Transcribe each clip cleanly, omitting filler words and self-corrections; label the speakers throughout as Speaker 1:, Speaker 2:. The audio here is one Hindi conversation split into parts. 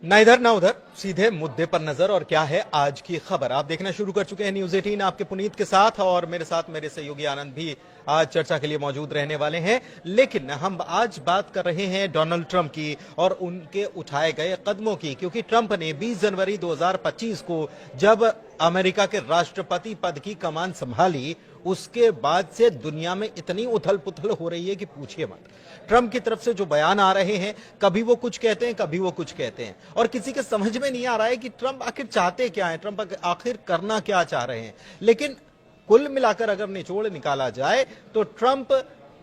Speaker 1: ना इधर ना उधर, सीधे मुद्दे पर नजर। और क्या है आज की खबर, आप देखना शुरू कर चुके हैं न्यूज 18 आपके पुनीत के साथ, और मेरे साथ मेरे सहयोगी आनंद भी आज चर्चा के लिए मौजूद रहने वाले हैं। लेकिन हम आज बात कर रहे हैं डोनाल्ड ट्रंप की और उनके उठाए गए कदमों की, क्योंकि ट्रंप ने 20 जनवरी 2025 को जब अमेरिका के राष्ट्रपति पद की कमान संभाली, उसके बाद से दुनिया में इतनी उथल पुथल हो रही है कि पूछिए मत। ट्रंप की तरफ से जो बयान आ रहे हैं, कभी वो कुछ कहते हैं, कभी वो कुछ कहते हैं, और किसी के समझ में नहीं आ रहा है कि ट्रंप आखिर चाहते क्या है, ट्रंप आखिर करना क्या चाह रहे हैं। लेकिन कुल मिलाकर अगर निचोड़ निकाला जाए तो ट्रंप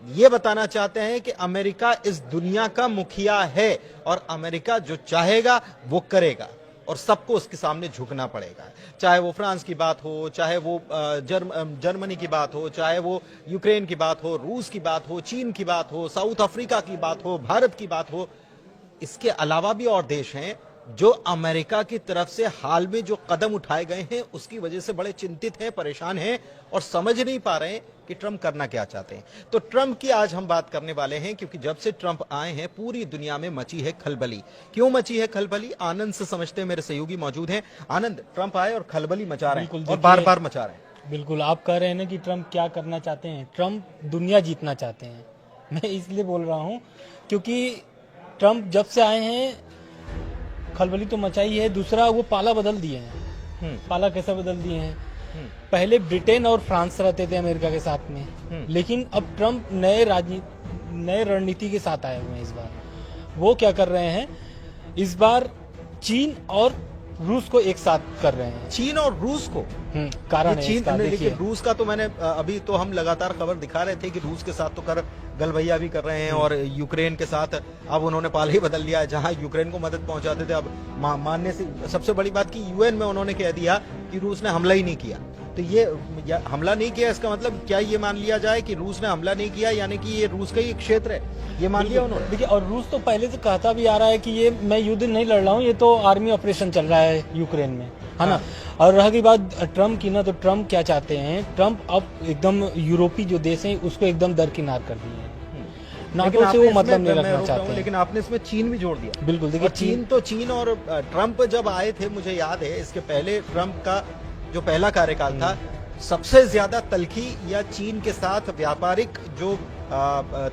Speaker 1: ये बताना चाहते हैं कि अमेरिका इस दुनिया का मुखिया है और अमेरिका जो चाहेगा वो करेगा और सबको उसके सामने झुकना पड़ेगा। चाहे वो फ्रांस की बात हो, चाहे वो जर्मनी की बात हो, चाहे वो यूक्रेन की बात हो, रूस की बात हो, चीन की बात हो, साउथ अफ्रीका की बात हो, भारत की बात हो। इसके अलावा भी और देश हैं जो अमेरिका की तरफ से हाल में जो कदम उठाए गए हैं उसकी वजह से बड़े चिंतित हैं, परेशान हैं और समझ नहीं पा रहे हैं कि ट्रंप करना क्या चाहते हैं। तो ट्रंप की आज हम बात करने वाले हैं, क्योंकि जब से ट्रंप आए हैं पूरी दुनिया में मची है खलबली। क्यों मची है खलबली, आनंद से समझते हैं, मेरे सहयोगी मौजूद हैं। आनंद, ट्रंप आए और खलबली मचा रहे हैं और बार बार मचा रहे हैं।
Speaker 2: बिल्कुल, आप कह रहे हैं ना कि ट्रंप क्या करना चाहते हैं। ट्रंप दुनिया जीतना चाहते हैं। मैं इसलिए बोल रहा हूं क्योंकि ट्रंप जब से आए हैं खलबली तो मचाई है, दूसरा वो पाला बदल दिए हैं। पाला कैसे बदल दिए हैं? पहले ब्रिटेन और फ्रांस रहते थे अमेरिका के साथ में, लेकिन अब ट्रंप नए रणनीति के साथ आए हुए हैं। इस बार वो क्या कर रहे हैं, इस बार चीन और रूस को एक साथ कर रहे हैं।
Speaker 1: चीन और रूस को
Speaker 2: कारण है
Speaker 1: चीन,
Speaker 2: इसका,
Speaker 1: लेकिन रूस का तो मैंने अभी तो हम लगातार खबर दिखा रहे थे कि रूस के साथ तो कर गलबैया भी कर रहे हैं और यूक्रेन के साथ अब उन्होंने पाला ही बदल लिया है। जहां यूक्रेन को मदद पहुंचाते थे अब मानने से सबसे बड़ी बात कि यूएन में उन्होंने कह दिया कि रूस ने हमला ही नहीं किया। तो ये हमला नहीं किया, इसका मतलब क्या ये मान लिया जाए कि रूस ने हमला नहीं किया, यानी कि ये रूस का ही एक क्षेत्र है, ये मान लिया उन्होंने?
Speaker 2: देखिए, और रूस तो पहले से कहता भी आ रहा है कि ये मैं युद्ध नहीं लड़ रहा हूँ, ये तो आर्मी ऑपरेशन चल रहा है यूक्रेन में, है ना। और रह की बात ट्रंप की ना, तो ट्रंप क्या चाहते हैं, ट्रंप अब एकदम यूरोपीय जो देश हैं उसको एकदम दरकिनार कर दिए हैं। नाटो से वो मतलब नहीं रखना चाहते हैं।
Speaker 1: लेकिन आपने इसमें चीन भी जोड़ दिया।
Speaker 2: बिल्कुल, देखिए
Speaker 1: चीन और ट्रंप जब आए थे, मुझे याद है इसके पहले ट्रंप का जो पहला कार्यकाल था, सबसे ज्यादा तलखी या चीन के साथ व्यापारिक जो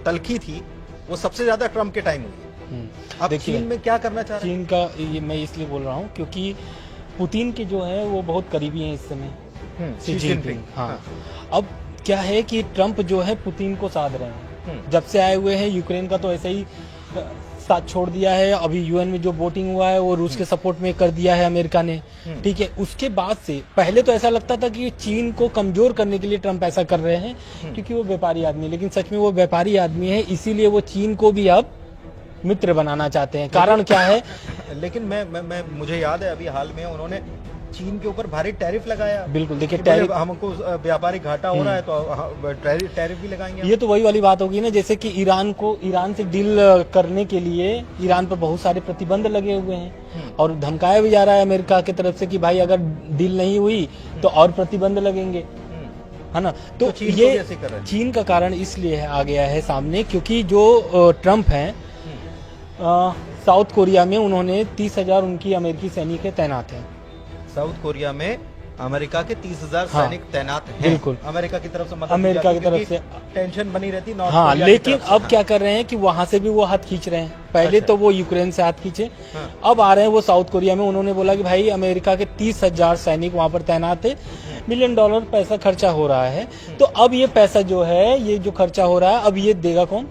Speaker 1: तलखी थी वो सबसे ज्यादा ट्रंप के टाइम हुई। अब चीन में क्या करना चाह रहे हैं?
Speaker 2: चीन का ये मैं इसलिए बोल रहा हूँ क्योंकि पुतिन के जो है वो बहुत करीबी हैं इस समय, शी जिनपिंग। हाँ, अब क्या है कि ट्रंप जो है पुतिन को साध रहे हैं। जब से आए हुए हैं, यूक्रेन का तो ऐसे ही साथ छोड़ दिया है। अभी यूएन में जो वोटिंग हुआ है वो रूस के सपोर्ट में कर दिया है अमेरिका ने, ठीक है। उसके बाद से पहले तो ऐसा लगता था कि चीन को कमजोर करने के लिए ट्रंप ऐसा कर रहे हैं क्योंकि वो व्यापारी आदमी, लेकिन सच में वो व्यापारी आदमी है, इसीलिए वो चीन को भी अब मित्र बनाना चाहते हैं। कारण क्या है?
Speaker 1: लेकिन मैं मुझे याद है अभी हाल में उन्होंने चीन के ऊपर भारी टैरिफ लगाया।
Speaker 2: बिल्कुल, देखिए टैरिफ,
Speaker 1: हमको व्यापारिक घाटा हो रहा है तो टैरिफ भी लगाएंगे।
Speaker 2: ये तो वही वाली बात होगी ना, जैसे कि ईरान से डील करने के लिए ईरान पर बहुत सारे प्रतिबंध लगे हुए हैं और धमकाया भी जा रहा है अमेरिका की तरफ से कि भाई अगर डील नहीं हुई तो और प्रतिबंध लगेंगे, है ना। तो ये चीन का कारण इसलिए आ गया है सामने क्योंकि जो ट्रंप हैं साउथ कोरिया में उन्होंने 30,000 उनकी अमेरिकी सैनिक तैनात हैं।
Speaker 1: साउथ कोरिया में अमेरिका के 30,000 सैनिक तैनात हैं।
Speaker 2: बिल्कुल,
Speaker 1: अमेरिका की तरफ से
Speaker 2: अमेरिका की तरफ से
Speaker 1: टेंशन बनी रहती।
Speaker 2: हाँ, लेकिन अब क्या कर रहे हैं कि वहां से भी वो हाथ खींच रहे हैं। पहले तो वो यूक्रेन से हाथ खींचे, अब आ रहे हैं वो साउथ कोरिया में। उन्होंने बोला कि भाई अमेरिका के 30,000 सैनिक वहां पर तैनात है, $1 मिलियन पैसा खर्चा हो रहा है। तो अब ये पैसा जो है, ये जो खर्चा हो रहा है, अब ये देगा कौन?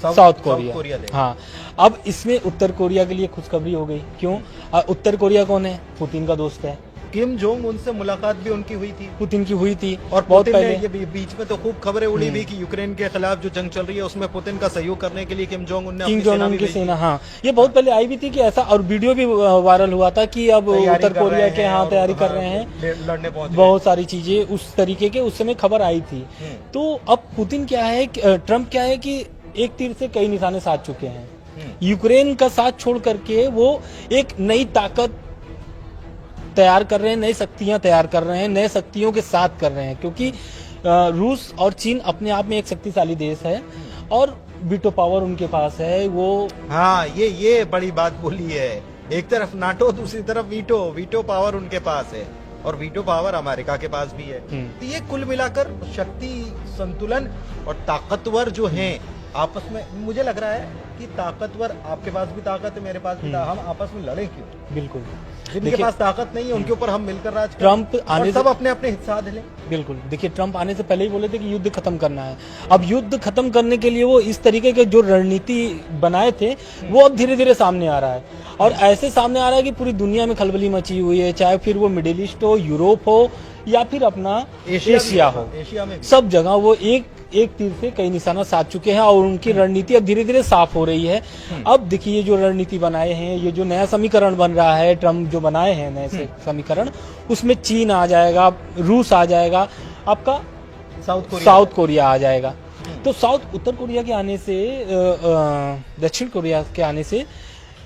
Speaker 2: South Korea. हाँ, अब इसमें उत्तर कोरिया के लिए खुशखबरी हो गई। क्यों? उत्तर कोरिया कौन है? पुतिन का दोस्त है।
Speaker 1: किम जोंग उनसे मुलाकात भी उनकी हुई थी,
Speaker 2: पुतिन की हुई थी।
Speaker 1: और बहुत पहले ये बीच में तो खूब खबरें उड़ी भी कि यूक्रेन के खिलाफ जो जंग चल रही है उसमें पुतिन का सहयोग करने के लिए किम जोंग उन
Speaker 2: की सेना, हाँ, ये बहुत पहले आई भी थी कि ऐसा, और वीडियो भी वायरल हुआ था कि अब उत्तर कोरिया के यहाँ तैयारी कर रहे हैं, लड़ने पहुंच बहुत सारी चीजें उस तरीके के उस समय खबर आई थी। तो अब पुतिन क्या है, ट्रंप क्या है कि एक तीर से कई निशाने साध चुके हैं। यूक्रेन का साथ छोड़ करके वो एक नई ताकत तैयार कर रहे हैं, नई शक्तियां तैयार कर रहे हैं, नए शक्तियों के साथ कर रहे हैं, क्योंकि रूस और चीन अपने आप में एक शक्तिशाली देश है और वीटो पावर उनके पास है। वो
Speaker 1: हाँ, ये बड़ी बात बोली है एक तरफ नाटो, दूसरी तरफ वीटो। वीटो पावर उनके पास है और वीटो पावर अमेरिका के पास भी है। तो ये कुल मिलाकर शक्ति संतुलन और ताकतवर जो हैं आपस में, मुझे लग रहा है कि ताकतवर, आपके पास भी ताकत है, मेरे पास भी ताकत, हम आपस में लड़े क्यों?
Speaker 2: बिल्कुल,
Speaker 1: जिनके पास ताकत नहीं है उनके ऊपर हम मिलकर राज करें।
Speaker 2: ट्रम्प आने
Speaker 1: सब अपने अपने हिस्सा ले।
Speaker 2: बिल्कुल, देखिए ट्रम्प आने से पहले ही बोले थे कि युद्ध खत्म करना है। अब युद्ध खत्म करने के लिए वो इस तरीके के जो रणनीति बनाए थे वो अब धीरे धीरे सामने आ रहा है, और ऐसे सामने आ रहा है कि पूरी दुनिया में खलबली मची हुई है, चाहे फिर वो मिडिल ईस्ट हो, यूरोप हो या फिर अपना एशिया हो,
Speaker 1: एशिया में
Speaker 2: सब जगह वो एक तीर से कई निशाना साध चुके हैं, और उनकी रणनीति अब धीरे धीरे साफ हो रही है। अब देखिए ये जो रणनीति बनाए हैं, ये जो नया समीकरण बन रहा है, ट्रम्प जो बनाए हैं नए समीकरण, उसमें चीन आ जाएगा, रूस आ जाएगा, आपका साउथ कोरिया आ जाएगा। तो उत्तर कोरिया के आने से, दक्षिण कोरिया के आने से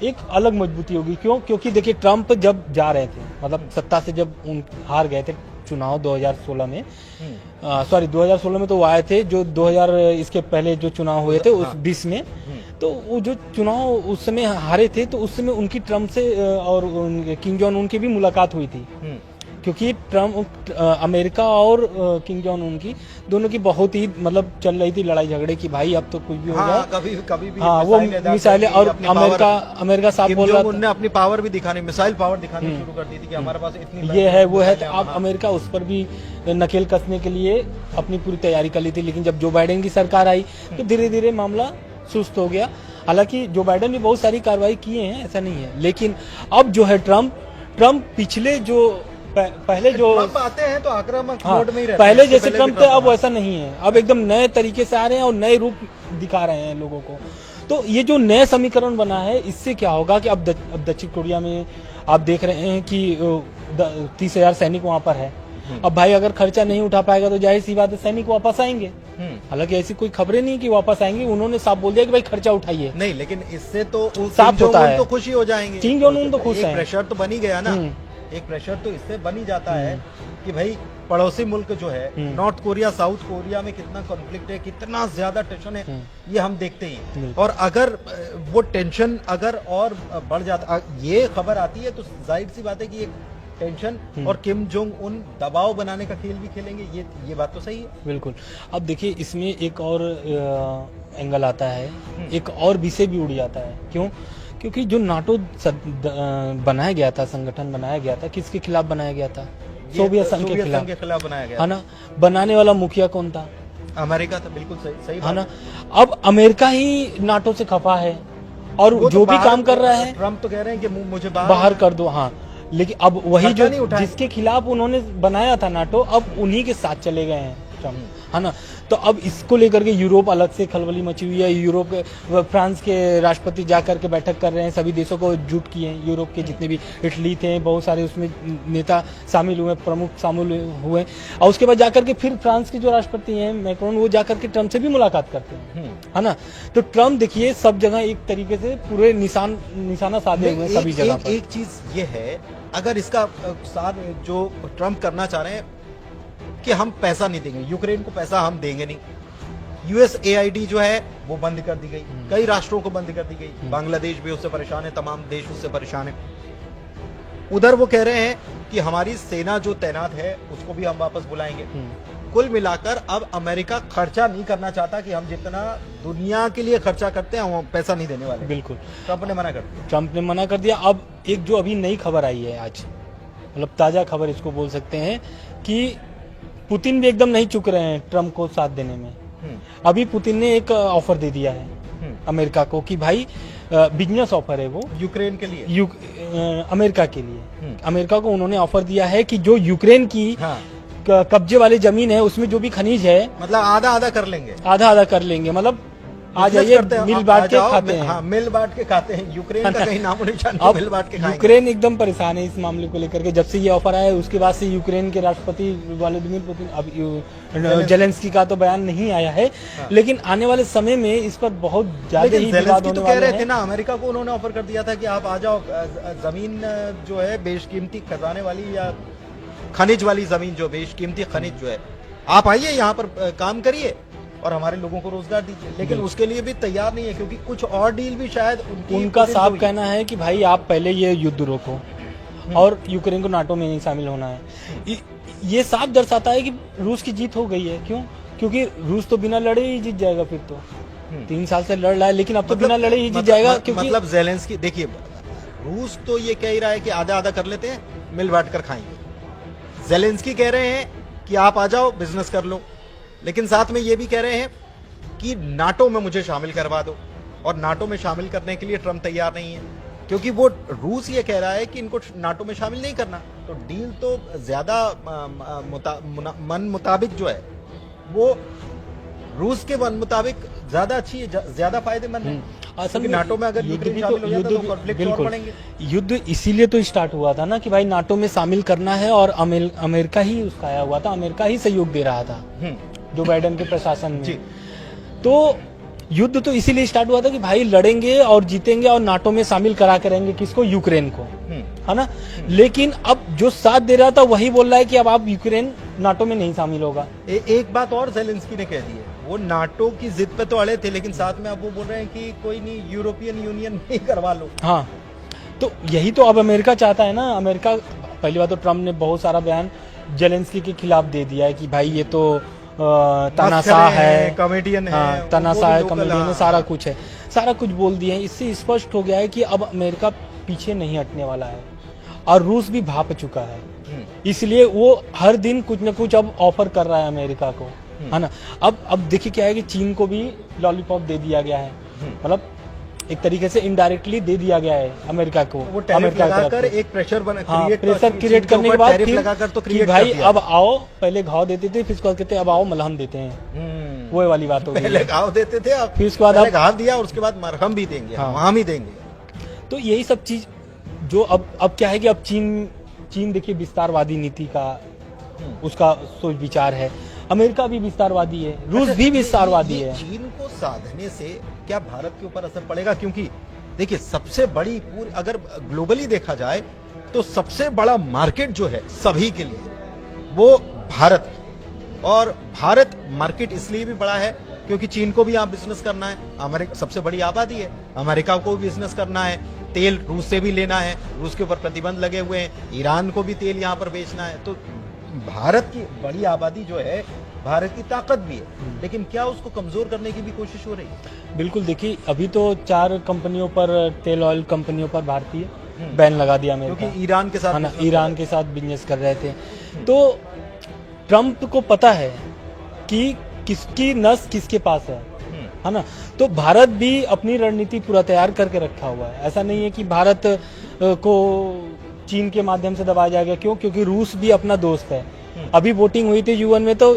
Speaker 2: एक अलग मजबूती होगी। क्यों? क्योंकि देखिए ट्रम्प जब जा रहे थे, मतलब सत्ता से जब हार गए थे चुनाव 2016 में, 2016 में तो वो आए थे, जो 2000 इसके पहले जो चुनाव हुए थे उस 20 में, तो वो जो चुनाव उस समय हारे थे, तो उस समय उनकी ट्रम्प से और किम जोंग उन की भी मुलाकात हुई थी, क्योंकि ट्रम्प अमेरिका और किम जोंग उन की दोनों की बहुत ही मतलब चल रही थी लड़ाई झगड़े की, भाई अब तो कुछ भी हो जाए,
Speaker 1: कभी भी
Speaker 2: वो मिसाइलें, और अमेरिका साफ बोल रहा था,
Speaker 1: उन्होंने अपनी पावर भी दिखाने, मिसाइल पावर दिखानी शुरू कर दी थी कि हमारे पास इतनी
Speaker 2: ये है वो है। तो अब अमेरिका उस पर भी नकेल कसने के लिए अपनी पूरी तैयारी कर ली थी, लेकिन जब जो बाइडेन की सरकार आई तो धीरे धीरे मामला सुस्त हो गया। हालांकि जो बाइडेन ने बहुत सारी कार्रवाई किए हैं, ऐसा नहीं है, लेकिन अब जो है ट्रम्प पिछले जो पहले जो
Speaker 1: आते हैं तो आक्रामक मोड में ही रहते
Speaker 2: पहले जैसे ट्रम्प थे, अब वैसा नहीं है, अब एकदम नए तरीके से आ रहे हैं और नए रूप दिखा रहे हैं लोगों को। तो ये जो नया समीकरण बना है, इससे क्या होगा कि अब दक्षिण कोरिया में आप देख रहे हैं कि 30,000 सैनिक वहां पर है। अब भाई अगर खर्चा नहीं उठा पाएगा तो जाहिर सी बात है सैनिक वापस आएंगे। हालांकि ऐसी कोई खबरें नहीं कि वापस आएंगे, उन्होंने साफ बोल दिया कि भाई खर्चा उठाइए।
Speaker 1: नहीं, लेकिन इससे तो
Speaker 2: साफ होता है,
Speaker 1: तो खुशी हो जाएंगे,
Speaker 2: किम जोंग उन तो खुश है,
Speaker 1: प्रेशर तो बनी गया ना, एक प्रेशर तो इससे बन ही जाता है कि भाई पड़ोसी मुल्क जो है नॉर्थ कोरिया, साउथ कोरिया में कितना कॉन्फ्लिक्ट है, कितना ज्यादा टेंशन है, ये हम देखते ही। और अगर वो टेंशन अगर और बढ़ जाता, ये खबर आती है तो जाहिर सी बात है कि एक टेंशन और किम जोंग उन दबाव बनाने का खेल भी खेलेंगे, ये बात तो सही है।
Speaker 2: बिल्कुल। अब देखिए इसमें एक और एंगल आता है, एक और विषय भी उड़ जाता है। क्यों? क्योंकि जो नाटो बनाया गया था, संगठन बनाया गया था, किसके खिलाफ बनाया गया था? सोवियत संघ के खिलाफ बनाया गया, है ना। बनाने वाला मुखिया कौन था?
Speaker 1: अमेरिका था। बिल्कुल सही
Speaker 2: है ना। अब अमेरिका ही नाटो से खफा है और जो भी काम कर रहा है,
Speaker 1: ट्रम्प तो कह रहे हैं कि मुझे
Speaker 2: बाहर कर दो। हाँ, लेकिन अब वही जो जिसके खिलाफ उन्होंने बनाया था नाटो, अब उन्हीं के साथ चले गए हैं ट्रम्प, है ना। तो अब इसको लेकर के यूरोप अलग से खलबली मची हुई है। यूरोप के फ्रांस के राष्ट्रपति जाकर के बैठक कर रहे हैं, सभी देशों को जुट किए हैं, यूरोप के जितने भी, इटली थे, बहुत सारे उसमें नेता शामिल हुए, प्रमुख शामिल हुए। और उसके बाद जाकर के फिर फ्रांस के जो राष्ट्रपति हैं मैक्रोन, वो जाकर के ट्रम्प से भी मुलाकात करते हैं, है ना। तो ट्रम्प देखिए सब जगह एक तरीके से पूरे निशाना साधे हुए सभी जगह पर।
Speaker 1: एक चीज ये है, अगर इसका साथ जो ट्रम्प करना चाह रहे हैं कि हम पैसा नहीं देंगे, यूक्रेन को पैसा हम देंगे नहीं, USAID जो है वो बंद कर दी गई, कई राष्ट्रों को बंद कर दी गई, बांग्लादेश भी उससे परेशान है, तमाम देश उससे परेशान है। उधर वो कह रहे हैं कि हमारी सेना जो तैनात है उसको भी हम वापस बुलाएंगे। कुल मिलाकर अब अमेरिका खर्चा नहीं करना चाहता कि हम जितना दुनिया के लिए खर्चा करते हैं हम पैसा नहीं देने वाले।
Speaker 2: बिल्कुल,
Speaker 1: ट्रम्प ने मना कर दिया।
Speaker 2: ट्रम्प ने मना कर दिया। अब एक जो अभी नई खबर आई है आज, मतलब ताजा खबर इसको बोल सकते हैं, कि पुतिन भी एकदम नहीं चुक रहे हैं ट्रम्प को साथ देने में। अभी पुतिन ने एक ऑफर दे दिया है अमेरिका को कि भाई बिजनेस ऑफर है वो यूक्रेन के लिए, अमेरिका के लिए। अमेरिका को उन्होंने ऑफर दिया है कि जो यूक्रेन की कब्जे वाली जमीन है उसमें जो भी खनिज है, मतलब आधा आधा कर लेंगे, मतलब आ जाइए मिल बांट के खाते हैं।
Speaker 1: हाँ, मिल बांट के खाते हैं। यूक्रेन का कहीं नामो निशान नहीं, मिल बांट के खाएंगे।
Speaker 2: यूक्रेन एकदम परेशान है इस मामले को लेकर के। जब से ये ऑफर आया उसके बाद से यूक्रेन के राष्ट्रपति व्लादिमीर पुतिन, अब जेलेंस्की का तो बयान नहीं आया है, लेकिन आने वाले समय में इस पर बहुत ज्यादा ही विवाद होने वाला है।
Speaker 1: कह रहे थे ना, अमेरिका को उन्होंने ऑफर कर दिया था कि आप आ जाओ, जमीन जो है बेशकीमती खजाने वाली या खनिज वाली जमीन, जो बेशकीमती खनिज जो है, आप आइए यहाँ पर काम करिए, और हमारे लोगों को रोजगार दीजिए, लेकिन उसके लिए भी तैयार नहीं है, क्योंकि कुछ और डील भी शायद
Speaker 2: उनका साफ कहना है कि भाई आप पहले ये युद्ध रोको और यूक्रेन को नाटो में नहीं शामिल होना है। ये साफ दर्शाता है कि रूस की जीत हो गई है। क्यों? क्योंकि रूस तो बिना लड़े ही जीत जाएगा। फिर तो 3 साल से लड़ रहा है, लेकिन अब तो बिना लड़े ही जीत जाएगा। क्योंकि
Speaker 1: मतलब ज़ेलेंस्की, देखिए रूस तो ये कह ही रहा है कि आधा आधा कर लेते हैं, मिल बांट कर खाएंगे। ज़ेलेंस्की कह रहे हैं कि आप आ जाओ, बिजनेस कर लो, लेकिन साथ में ये भी कह रहे हैं कि नाटो में मुझे शामिल करवा दो, और नाटो में शामिल करने के लिए ट्रम्प तैयार नहीं है, क्योंकि वो रूस ये कह रहा है कि इनको नाटो में शामिल नहीं करना। तो डील तो ज्यादा मन मुताबिक जो है वो रूस के मन मुताबिक ज्यादा अच्छी है, ज्यादा फायदेमंद है।
Speaker 2: असल में
Speaker 1: नाटो में अगर यूक्रेन शामिल हो जाता तो कॉन्फ्लिक्ट और बढ़ेंगे।
Speaker 2: युद्ध इसीलिए तो स्टार्ट हुआ था ना कि भाई नाटो में शामिल करना है, और अमेरिका ही उसका आया हुआ था, अमेरिका ही सहयोग दे रहा था जो बाइडेन के प्रशासन में। तो युद्ध तो इसीलिए स्टार्ट हुआ था कि भाई लड़ेंगे और जीतेंगे और नाटो में शामिल करा करेंगे किसको? यूक्रेन को, है ना। लेकिन अब जो साथ दे रहा था वही बोल रहा है कि अब आप यूक्रेन नाटो में नहीं शामिल होगा।
Speaker 1: एक बात और ज़ेलेंस्की ने कह दी है, वो नाटो की जिद पे तो अड़े थे, लेकिन साथ में अब वो बोल रहे हैं कि कोई नहीं, यूरोपियन यूनियन में ही करवा लो।
Speaker 2: हाँ, तो यही तो अब अमेरिका चाहता है ना। अमेरिका, पहली बात तो ट्रम्प ने बहुत सारा बयान ज़ेलेंस्की के खिलाफ दे दिया है कि भाई ये तो तानाशाह है,
Speaker 1: कॉमेडियन है,
Speaker 2: तानाशाह है, कॉमेडियन है, सारा कुछ है, सारा कुछ बोल दिया है। इससे स्पष्ट हो गया है कि अब अमेरिका पीछे नहीं हटने वाला है, और रूस भी भाप चुका है। इसलिए वो हर दिन कुछ न कुछ अब ऑफर कर रहा है अमेरिका को, है ना। अब देखिए क्या है कि चीन को भी लॉलीपॉप दे दिया गया है, मतलब एक तरीके से इनडायरेक्टली दे दिया गया है अमेरिका को।
Speaker 1: वो टैरिफ लगाकर एक प्रेशर
Speaker 2: क्रिएट करने के बाद
Speaker 1: फिर
Speaker 2: कि भाई अब आओ, पहले घाव देते थे, फिर उसके बाद कहते अब आओ मलहम देते हैं। वो वाली बात हो गई।
Speaker 1: पहले घाव देते थे, अब
Speaker 2: फिर उसके बाद
Speaker 1: घाव दिया, उसके बाद मरहम भी देंगे, हम ही देंगे।
Speaker 2: तो यही सब चीज जो अब क्या है कि अब चीन देखिए विस्तारवादी नीति का उसका सोच विचार है, अमेरिका भी विस्तारवादी है, रूस भी विस्तारवादी है।
Speaker 1: चीन को साधने से क्या भारत के ऊपर असर पड़ेगा? क्योंकि देखिए सबसे बड़ी पूरी, अगर ग्लोबली देखा जाए तो सबसे बड़ा मार्केट जो है सभी के लिए वो भारत, और भारत मार्केट इसलिए भी बड़ा है क्योंकि चीन को भी यहाँ बिजनेस करना है, अमेरिका सबसे बड़ी आबादी है, अमेरिका को भी बिजनेस करना है, तेल रूस से भी लेना है, रूस के ऊपर प्रतिबंध लगे हुए हैं, ईरान को भी तेल यहाँ पर बेचना है। तो भारत की बड़ी आबादी जो है, भारत की ताकत भी है, लेकिन क्या उसको कमजोर करने की भी कोशिश हो रही है?
Speaker 2: बिल्कुल, देखिए अभी तो 4 कंपनियों पर, तेल ऑयल कंपनियों पर भारतीय बैन लगा दिया अमेरिका,
Speaker 1: क्योंकि ईरान के साथ,
Speaker 2: है ना, ईरान के साथ बिजनेस कर रहे थे। तो ट्रम्प को पता है कि किसकी नस किसके पास है ना। तो भारत भी अपनी रणनीति पूरा तैयार करके रखा हुआ है। ऐसा नहीं है कि भारत को चीन के माध्यम से दबाया जाएगा। क्यों? क्योंकि रूस भी अपना दोस्त है। अभी वोटिंग हुई थी यूएन में, तो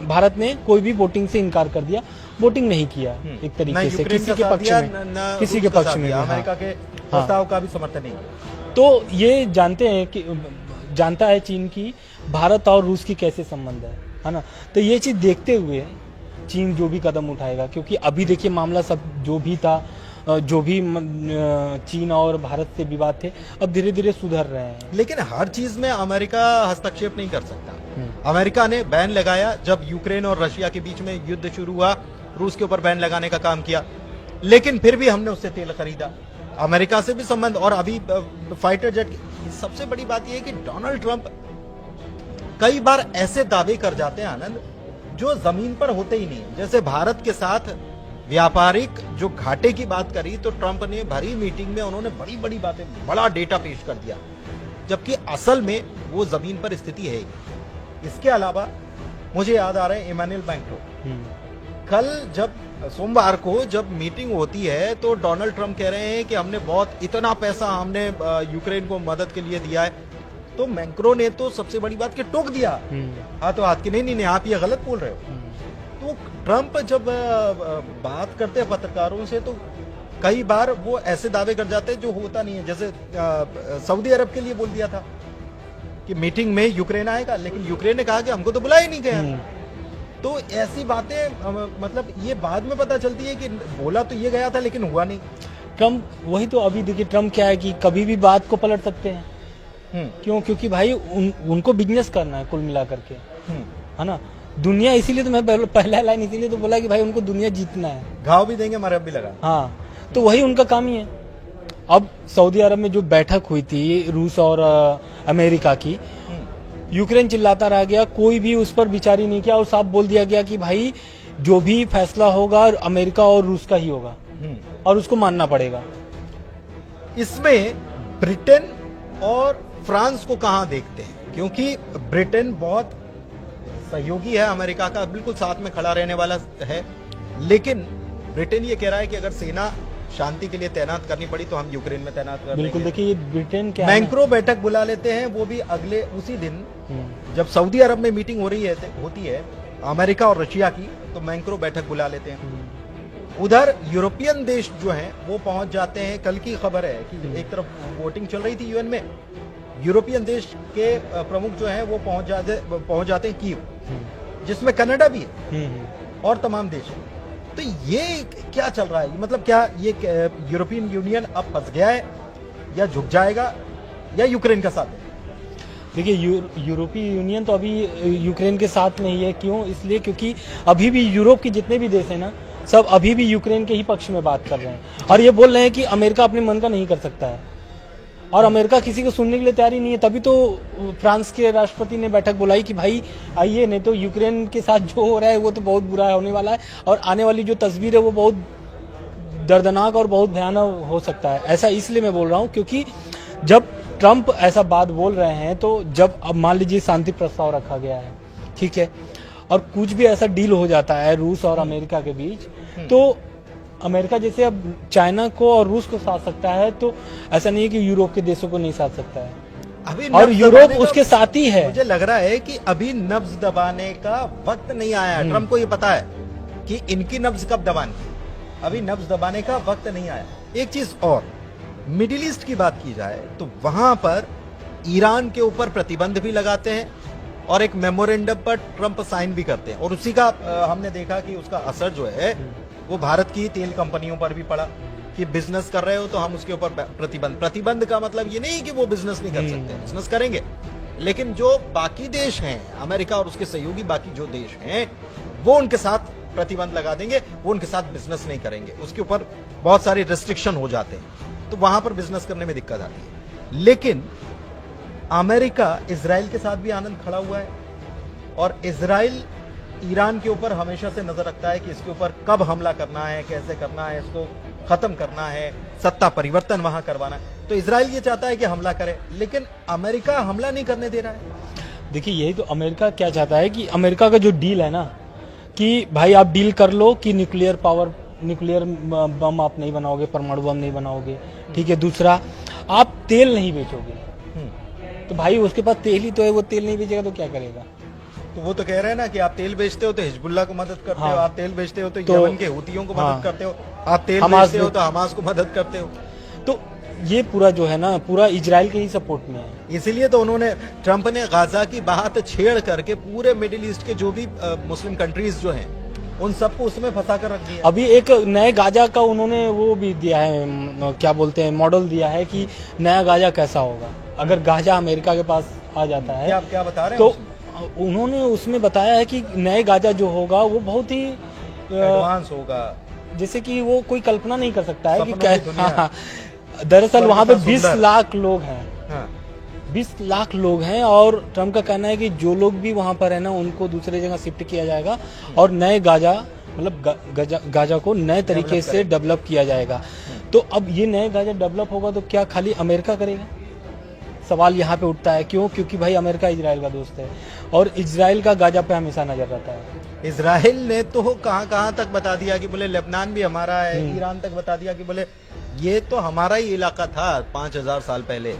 Speaker 2: भारत ने कोई भी वोटिंग से इनकार कर दिया, वोटिंग नहीं किया एक तरीके से किसी के पक्ष में, किसी के पक्ष में,
Speaker 1: अमेरिका के प्रस्ताव का भी समर्थन नहीं।
Speaker 2: तो ये जानता है चीन की भारत और रूस की कैसे संबंध है ना। तो ये चीज देखते हुए चीन जो भी कदम उठाएगा, क्योंकि अभी देखिए मामला सब जो भी था, जो भी चीन और भारत से विवाद थे, अब धीरे धीरे सुधर रहे हैं।
Speaker 1: लेकिन हर चीज में अमेरिका हस्तक्षेप नहीं कर सकता। अमेरिका ने बैन लगाया जब यूक्रेन और रशिया के बीच में युद्ध शुरू हुआ, रूस के ऊपर बैन लगाने का काम किया, लेकिन फिर भी हमने उससे तेल खरीदा। अमेरिका से भी संबंध, और अभी फाइटर जेट। सबसे बड़ी बात यह है कि डोनाल्ड ट्रंप कई बार ऐसे दावे कर जाते हैं आनंद, जो जमीन पर होते ही नहीं। जैसे भारत के साथ व्यापारिक जो घाटे की बात करी, तो ट्रंप ने भरी मीटिंग में उन्होंने बड़ी बड़ी बातें, बड़ा डेटा पेश कर दिया, जबकि असल में वो जमीन पर स्थिति है। इसके अलावा मुझे याद आ रहा है इमानुएल मैक्रोन, कल जब सोमवार को जब मीटिंग होती है, तो डोनाल्ड ट्रंप कह रहे हैं कि हमने इतना पैसा हमने यूक्रेन को मदद के लिए दिया है। तो मैक्रोन ने तो सबसे बड़ी बात के टोक दिया, हाथों हाथ की, नहीं आप ये गलत बोल रहे हो। तो ट्रंप जब बात करते हैं पत्रकारों से, तो कई बार वो ऐसे दावे कर जाते हैं जो होता नहीं है। जैसे सऊदी अरब के लिए बोल दिया था कि मीटिंग में यूक्रेन आएगा, लेकिन यूक्रेन ने कहा कि हमको तो बुलाया ही नहीं गया। तो ऐसी बातें मतलब ये बाद में पता चलती है कि बोला तो ये गया था लेकिन हुआ नहीं।
Speaker 2: ट्रंप वही तो, अभी देखिए ट्रंप क्या है कि कभी भी बात को पलट सकते हैं। क्यों? क्योंकि भाई उनको बिजनेस करना है कुल मिला करके, है ना। दुनिया, इसीलिए तो मैं पहला लाइन इसीलिए तो बोला कि भाई उनको दुनिया जीतना है,
Speaker 1: घाव भी देंगे मरहब भी लगा।
Speaker 2: हाँ, तो वही उनका काम ही है। अब सऊदी अरब में जो बैठक हुई थी रूस और अमेरिका की, यूक्रेन चिल्लाता रह गया, कोई भी उस पर विचार ही नहीं किया और साफ बोल दिया गया कि भाई जो भी फैसला होगा अमेरिका और रूस का ही होगा और उसको मानना पड़ेगा।
Speaker 1: इसमें ब्रिटेन और फ्रांस को कहां देखते हैं, क्योंकि ब्रिटेन बहुत सहयोगी है अमेरिका का, बिल्कुल साथ में खड़ा रहने वाला है, लेकिन ब्रिटेन ये कह रहा है कि अगर सेना शांति के लिए तैनात करनी पड़ी तो हम यूक्रेन में तैनात कर
Speaker 2: बिल्कुल।
Speaker 1: देंगे।
Speaker 2: देखिए ये ब्रिटेन क्या है,
Speaker 1: मैक्रो बैठक बुला लेते हैं, वो भी अगले उसी दिन जब सऊदी अरब में मीटिंग होती है अमेरिका और रशिया की, तो मैक्रो बैठक बुला लेते हैं। उधर यूरोपियन देश जो हैं वो पहुंच जाते हैं। कल की खबर है कि एक तरफ वोटिंग चल रही थी यूएन में, यूरोपियन देश के प्रमुख जो हैं वो पहुंच जाते हैं कीव, जिसमें कनाडा भी है और तमाम देश हैं। तो ये क्या चल रहा है, मतलब क्या ये यूरोपियन यूनियन अब फंस गया है या झुक जाएगा या यूक्रेन का साथ है?
Speaker 2: देखिए यूरोपीय यूनियन तो अभी यूक्रेन के साथ नहीं है। क्यों? इसलिए क्योंकि अभी भी यूरोप के जितने भी देश हैं ना, सब अभी भी यूक्रेन के ही पक्ष में बात कर रहे हैं और ये बोल रहे हैं कि अमेरिका अपने मन का नहीं कर सकता है और अमेरिका किसी को सुनने के लिए तैयार ही नहीं है। तभी तो फ्रांस के राष्ट्रपति ने बैठक बुलाई कि भाई आइए, नहीं तो यूक्रेन के साथ जो हो रहा है वो तो बहुत बुरा होने वाला है और आने वाली जो तस्वीर है वो बहुत दर्दनाक और बहुत भयानक हो सकता है। ऐसा इसलिए मैं बोल रहा हूँ क्योंकि जब ट्रंप ऐसा बात बोल रहे हैं, तो जब अब मान लीजिए शांति प्रस्ताव रखा गया है, ठीक है, और कुछ भी ऐसा डील हो जाता है रूस और अमेरिका के बीच, तो अमेरिका जैसे अब चाइना को और रूस को साथ सकता है, तो ऐसा नहीं है कि यूरोप के देशों को नहीं साथ सकता है।
Speaker 1: अभी
Speaker 2: और यूरोप उसके साथ ही है।
Speaker 1: मुझे लग रहा है कि अभी नब्ज दबाने का वक्त नहीं आया। ट्रंप को ये पता है कि इनकी नब्ज कब दबानी, अभी नब्ज दबाने का वक्त नहीं आया। एक चीज और, मिडिल ईस्ट की बात की जाए तो वहां पर ईरान के ऊपर प्रतिबंध भी लगाते हैं और एक मेमोरेंडम पर ट्रंप साइन भी करते हैं, और उसी का हमने देखा कि उसका असर जो है वो भारत की तेल कंपनियों पर भी पड़ा कि बिजनेस कर रहे हो तो हम उसके ऊपर प्रतिबंध का मतलब ये नहीं कि वो बिजनेस नहीं कर सकते, बिजनेस करेंगे, लेकिन जो बाकी देश हैं अमेरिका और उसके सहयोगी बाकी जो देश हैं वो उनके साथ प्रतिबंध लगा देंगे, वो उनके साथ बिजनेस नहीं करेंगे, उसके ऊपर बहुत सारे रिस्ट्रिक्शन हो जाते हैं, तो वहां पर बिजनेस करने में दिक्कत आती है। लेकिन अमेरिका इजराइल के साथ भी आनंद खड़ा हुआ है और इजराइल ईरान के ऊपर हमेशा से नजर रखता है कि इसके ऊपर कब हमला करना है, कैसे करना है, इसको खत्म करना है, सत्ता परिवर्तन वहां करवाना है। तो इजराइल ये चाहता है कि हमला करे, लेकिन अमेरिका हमला नहीं करने दे रहा है।
Speaker 2: देखिए यही तो अमेरिका क्या चाहता है कि अमेरिका का जो डील है ना, कि भाई आप डील कर लो कि न्यूक्लियर बम आप नहीं बनाओगे, परमाणु बम नहीं बनाओगे, ठीक है। दूसरा, आप तेल नहीं बेचोगे, तो भाई उसके पास तेल ही तो है, वो तेल नहीं बेचेगा तो क्या करेगा?
Speaker 1: तो वो तो कह रहे हैं ना कि आप तेल बेचते हो तो हिजबुल्लाह को मदद करते हो, आप तेल बेचते हो तो यमन के हूतियों को मदद करते हो, आप तेल बेचते हो तो हमास को मदद करते हो।
Speaker 2: तो ये पूरा जो है ना, पूरा इजराइल के ही सपोर्ट में है।
Speaker 1: इसीलिए तो उन्होंने, ट्रंप ने गाजा की बात छेड़ करके पूरे मिडिल ईस्ट के जो भी मुस्लिम कंट्रीज जो हैं उन सबको उसमें फंसा कर रख दिया।
Speaker 2: अभी एक नए गाजा का उन्होंने वो भी दिया है, क्या बोलते हैं, मॉडल दिया है कि नया गाजा कैसा होगा अगर गाजा अमेरिका के पास आ जाता है।
Speaker 1: क्या बता रहे हैं?
Speaker 2: तो उन्होंने उसमें बताया है कि नए गाजा जो होगा वो बहुत ही
Speaker 1: एडवांस होगा,
Speaker 2: जैसे कि वो कोई कल्पना नहीं कर सकता है कि दरअसल वहां पे 20 लाख लोग हैं, 20 लाख लोग हैं, और ट्रंप का कहना है कि जो लोग भी वहां पर है ना उनको दूसरे जगह शिफ्ट किया जाएगा और नए गाजा, मतलब गाजा को नए तरीके से डेवलप किया जाएगा। तो अब ये नए गाजा डेवलप होगा तो क्या खाली अमेरिका करेगा? सवाल यहाँ पे उठता है। क्यों? क्योंकि भाई अमेरिका इजराइल का दोस्त है और इजराइल का गाजा पे हमेशा नजर रहता है।
Speaker 1: इजराइल ने तो कहां तक बता दिया कि बोले लेबनान भी हमारा है, ईरान तक बता दिया कि बोले ये तो हमारा ही इलाका था 5000 साल पहले,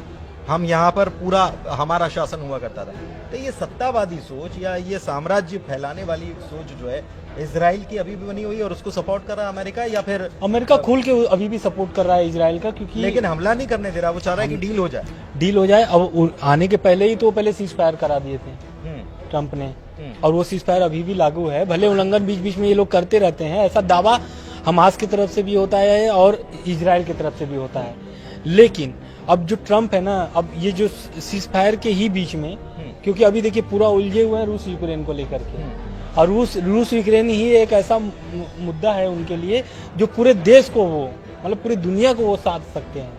Speaker 1: हम यहाँ पर पूरा हमारा शासन हुआ करता था। तो ये सत्तावादी सोच या ये साम्राज्य फैलाने वाली सोच जो है इजराइल की अभी भी बनी हुई है और उसको सपोर्ट कर रहा है अमेरिका, या फिर
Speaker 2: अमेरिका खुल के अभी भी सपोर्ट कर रहा है इजराइल का, क्योंकि
Speaker 1: लेकिन हमला नहीं करने दे रहा, वो चाह रहा है कि डील हो जाए।
Speaker 2: अब आने के पहले ही तो पहले सीज फायर करा दिए थे ट्रंप ने, और वो सीज फायर अभी भी लागू है। भले उल्लंघन बीच बीच में ये लोग करते रहते हैं, ऐसा दावा हमास की तरफ से भी होता है और इजराइल की तरफ से भी होता है, लेकिन अब जो ट्रंप है ना, अब ये जो सीज फायर के ही बीच में, क्योंकि अभी देखिए पूरा उलझे हुए हैं रूस यूक्रेन को लेकर के, और रूस यूक्रेन ही एक ऐसा मुद्दा है उनके लिए जो पूरे देश को वो मतलब पूरी दुनिया को वो साथ सकते हैं।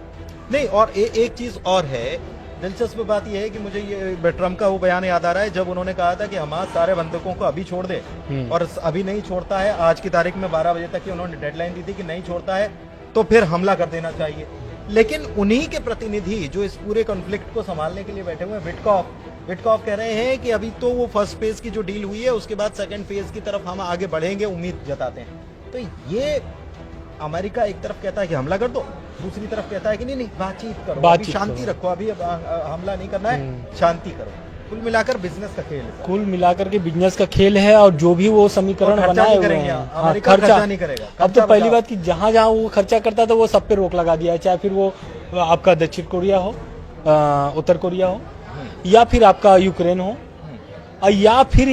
Speaker 1: नहीं, और एक चीज और है, दिलचस्प बात यह है कि मुझे ये ट्रम्प का वो बयान याद आ रहा है जब उन्होंने कहा था कि हमास सारे बंधकों को अभी छोड़ दे, और अभी नहीं छोड़ता है, आज की तारीख में 12 बजे तक की उन्होंने डेडलाइन दी थी कि नहीं छोड़ता है तो फिर हमला कर देना चाहिए। लेकिन उन्हीं के प्रतिनिधि जो इस पूरे कॉन्फ्लिक्ट को संभालने के लिए बैठे हुए हैं, विटकॉफ कह रहे हैं कि अभी तो वो फर्स्ट फेज की जो डील हुई है उसके बाद सेकंड फेज की तरफ हम आगे बढ़ेंगे, उम्मीद जताते हैं। तो ये अमेरिका एक तरफ कहता है कि हमला कर दो, दूसरी तरफ कहता है कि नहीं बातचीत करो, अभी शांति रखो, अभी हमला नहीं करना है, शांति करो। कुल मिलाकर बिजनेस का खेल है,
Speaker 2: कुल मिलाकर के बिजनेस का खेल है। और जो भी वो समीकरण बनाए हुए हैं,
Speaker 1: अमेरिका खर्चा नहीं करेगा।
Speaker 2: अब तो पहली बात कि जहां जहां वो खर्चा करता था वो सब पे रोक लगा दिया है, चाहे फिर वो आपका दक्षिण कोरिया हो, उत्तर कोरिया हो, या फिर आपका यूक्रेन हो, या फिर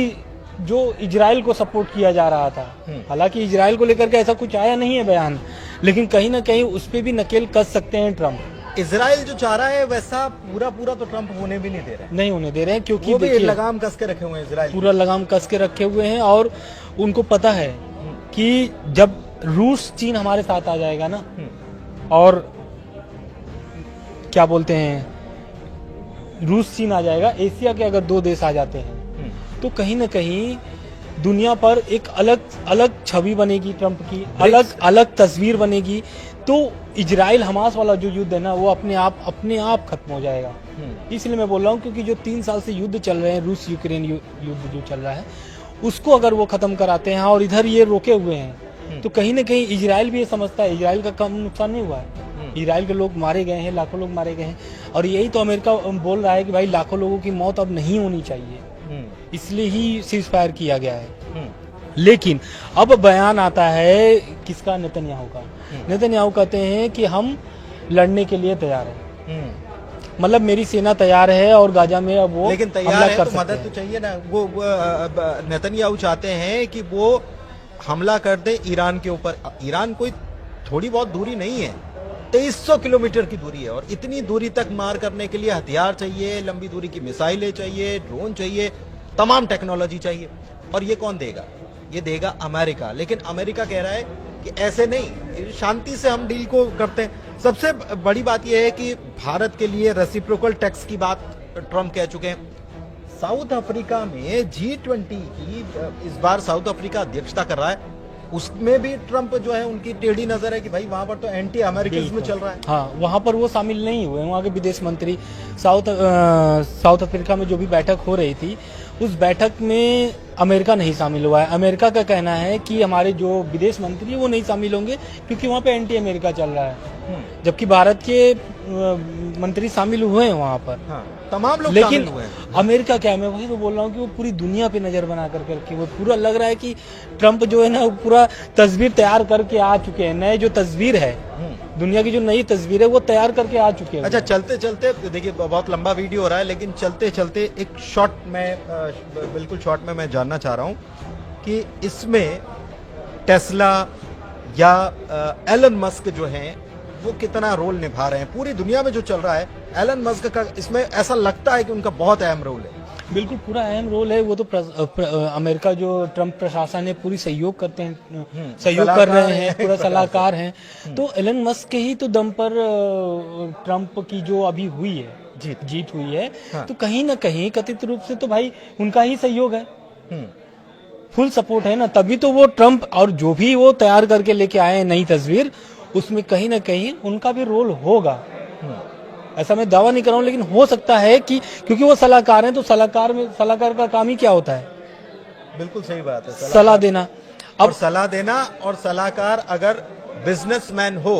Speaker 2: जो इजराइल को सपोर्ट किया जा रहा था। हालांकि इजराइल को लेकर के ऐसा कुछ आया नहीं है बयान, लेकिन कहीं ना कहीं उस पर भी नकेल कस सकते हैं ट्रम्प।
Speaker 1: इजराइल जो चाह रहा है वैसा पूरा तो ट्रम्प होने भी नहीं दे रहे हैं,
Speaker 2: नहीं होने दे रहे हैं, क्योंकि
Speaker 1: वो भी लगाम कस के रखे हुए हैं इजराइल,
Speaker 2: पूरा लगाम कस के रखे हुए हैं। और उनको पता है कि जब रूस चीन हमारे साथ आ जाएगा ना, और क्या बोलते हैं रूस चीन आ जाएगा, एशिया के अगर 2 देश आ जाते हैं तो कहीं ना कहीं दुनिया पर एक अलग छवि बनेगी ट्रम्प की, अलग तस्वीर बनेगी। तो इजराइल हमास वाला जो युद्ध है ना वो अपने आप खत्म हो जाएगा। इसलिए मैं बोल रहा हूँ क्योंकि जो 3 साल से युद्ध चल रहे हैं, रूस यूक्रेन युद्ध जो चल रहा है, उसको अगर वो खत्म कराते हैं और इधर ये रोके हुए हैं तो कहीं ना कहीं इजराइल भी ये समझता है इजराइल का कम नुकसान नहीं हुआ है, इजराइल के लोग मारे गए हैं, लाखों लोग मारे गए हैं। और यही तो अमेरिका बोल रहा है कि भाई लाखों लोगों की मौत अब नहीं होनी चाहिए, इसलिए ही सीज फायर किया गया है। लेकिन अब बयान आता है किसका, नेतन्याहू का। नेतन्याहू कहते हैं कि हम लड़ने के लिए तैयार हैं, मतलब मेरी सेना तैयार है और गाजा में अब वो
Speaker 1: लेकिन तैयार है तो मदद तो चाहिए ना। वो नेतन्याहू चाहते हैं कि वो हमला कर दे ईरान के ऊपर। ईरान कोई थोड़ी बहुत दूरी नहीं है, 2300 किलोमीटर की दूरी है, और इतनी दूरी तक मार करने के लिए हथियार चाहिए, लंबी दूरी की मिसाइलें चाहिए, ड्रोन चाहिए, तमाम टेक्नोलॉजी चाहिए। और ये कौन देगा? ये देगा अमेरिका। लेकिन अमेरिका कह रहा है कि ऐसे नहीं, शांति से हम डील को करते हैं। सबसे बड़ी बात यह है कि भारत के लिए रेसिप्रोकल टैक्स की बात ट्रम्प कह चुके हैं। साउथ अफ्रीका में G20 की इस बार साउथ अफ्रीका अध्यक्षता कर रहा है, उसमें भी ट्रम्प जो है उनकी टेढ़ी नजर है कि भाई वहां पर तो एंटी अमेरिकनिज्म चल रहा है।
Speaker 2: हाँ, वहां पर वो शामिल नहीं हुए। वहां के विदेश मंत्री साउथ अफ्रीका में जो भी बैठक हो रही थी उस बैठक में अमेरिका नहीं शामिल हुआ है। अमेरिका का कहना है कि हमारे जो विदेश मंत्री है वो नहीं शामिल होंगे क्योंकि वहाँ पे एंटी अमेरिका चल रहा है, जबकि भारत के मंत्री शामिल हुए हैं वहाँ पर।
Speaker 1: हाँ, तमाम लोग
Speaker 2: लेकिन
Speaker 1: शामिल हुए हैं।
Speaker 2: अमेरिका क्या है, मैं वही तो बोल रहा हूँ कि वो पूरी दुनिया पे नजर बना करके वो पूरा लग रहा है कि ट्रम्प जो है ना वो पूरा तस्वीर तैयार करके आ चुके हैं। नए जो तस्वीर है, दुनिया की जो नई तस्वीर है वो तैयार करके आ चुके हैं।
Speaker 1: अच्छा, चलते चलते देखिए बहुत लंबा वीडियो हो रहा है, लेकिन चलते चलते एक शॉट में बिल्कुल शॉर्ट में मैं जानना चाह रहा हूँ कि इसमें टेस्ला या एलन मस्क जो हैं वो कितना रोल निभा रहे हैं। पूरी दुनिया में जो चल रहा है एलन मस्क का इसमें ऐसा लगता है कि उनका बहुत अहम रोल है।
Speaker 2: बिल्कुल पूरा अहम रोल है। वो तो अमेरिका जो ट्रम्प प्रशासन है पूरी सहयोग करते हैं, सहयोग कर रहे हैं, पूरा सलाहकार हैं। तो एलन मस्क के ही तो दम पर ट्रम्प की जो अभी हुई है जीत हुई है। हाँ। तो कहीं ना कहीं कथित रूप से तो भाई उनका ही सहयोग है, फुल सपोर्ट है ना, तभी तो वो ट्रम्प और जो भी वो तैयार करके लेके आए हैं नई तस्वीर, उसमें कहीं ना कहीं उनका भी रोल होगा। ऐसा मैं दावा नहीं कर रहा हूं, लेकिन हो सकता है कि क्योंकि वो सलाहकार हैं तो सलाहकार का काम ही क्या होता है?
Speaker 1: बिल्कुल सही बात है,
Speaker 2: सलाह देना।
Speaker 1: अब सलाह देना, और सलाहकार अगर बिजनेसमैन हो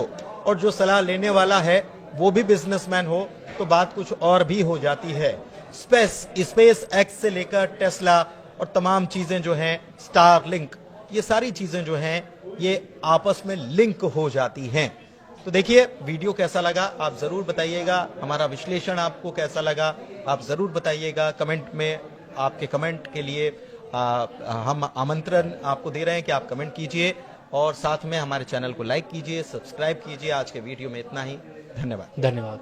Speaker 1: और जो सलाह लेने वाला है वो भी बिजनेसमैन हो तो बात कुछ और भी हो जाती है। स्पेस एक्स से लेकर टेस्ला और तमाम चीजें जो हैं, स्टारलिंक, ये सारी चीजें जो हैं ये आपस में लिंक हो जाती हैं। तो देखिए वीडियो कैसा लगा आप जरूर बताइएगा, हमारा विश्लेषण आपको कैसा लगा आप जरूर बताइएगा कमेंट में। आपके कमेंट के लिए हम आमंत्रण आपको दे रहे हैं कि आप कमेंट कीजिए और साथ में हमारे चैनल को लाइक कीजिए, सब्सक्राइब कीजिए। आज के वीडियो में इतना ही, धन्यवाद।